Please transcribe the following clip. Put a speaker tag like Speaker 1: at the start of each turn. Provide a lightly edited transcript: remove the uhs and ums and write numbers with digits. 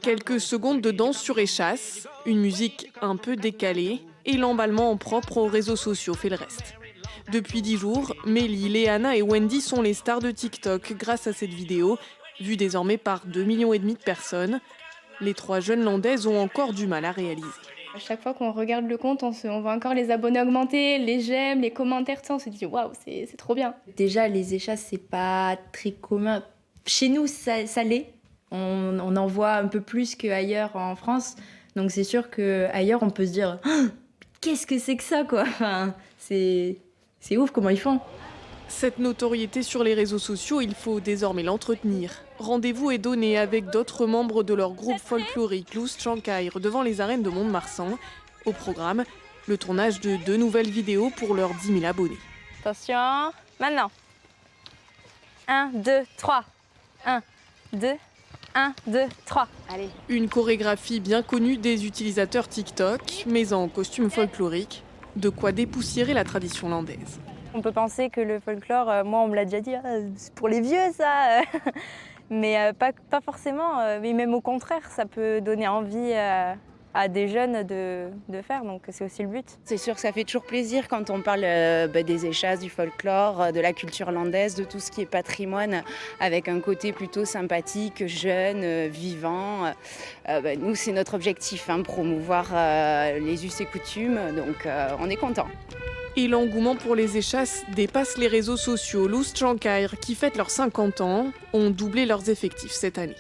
Speaker 1: Quelques secondes de danse sur échasse, une musique un peu décalée et l'emballement propre aux réseaux sociaux fait le reste. Depuis 10 jours, Mélie, Léana et Wendy sont les stars de TikTok grâce à cette vidéo, vue désormais par 2,5 millions de personnes. Les 3 jeunes landaises ont encore du mal à réaliser.
Speaker 2: À chaque fois qu'on regarde le compte, on voit encore les abonnés augmenter, les j'aime, les commentaires, tout ça, on se dit waouh, c'est trop bien.
Speaker 3: Déjà, les échasses, c'est pas très commun. Chez nous, ça l'est. On en voit un peu plus qu'ailleurs en France. Donc c'est sûr qu'ailleurs, on peut se dire oh, qu'est-ce que c'est que ça, quoi. Enfin, c'est ouf comment ils font.
Speaker 1: Cette notoriété sur les réseaux sociaux, il faut désormais l'entretenir. Rendez-vous est donné avec d'autres membres de leur groupe folklorique Loose Chancaire devant les arènes de Mont-de-Marsan. Au programme, le tournage de 2 nouvelles vidéos pour leurs 10 000 abonnés.
Speaker 4: Attention, maintenant. 1, 2, 3. 1, 2, 1, 2, 3. Allez.
Speaker 1: Une chorégraphie bien connue des utilisateurs TikTok, mais en costume folklorique. De quoi dépoussiérer la tradition landaise.
Speaker 4: On peut penser que le folklore, moi on me l'a déjà dit, c'est pour les vieux ça. Mais pas forcément, mais même au contraire, ça peut donner envie à des jeunes de faire, donc c'est aussi le but.
Speaker 5: C'est sûr que ça fait toujours plaisir quand on parle des échasses, du folklore, de la culture landaise, de tout ce qui est patrimoine, avec un côté plutôt sympathique, jeune, vivant. Nous, c'est notre objectif, promouvoir les us et coutumes, donc on est contents.
Speaker 1: Et l'engouement pour les échasses dépasse les réseaux sociaux. Loose Chancaire, qui fêtent leurs 50 ans, ont doublé leurs effectifs cette année.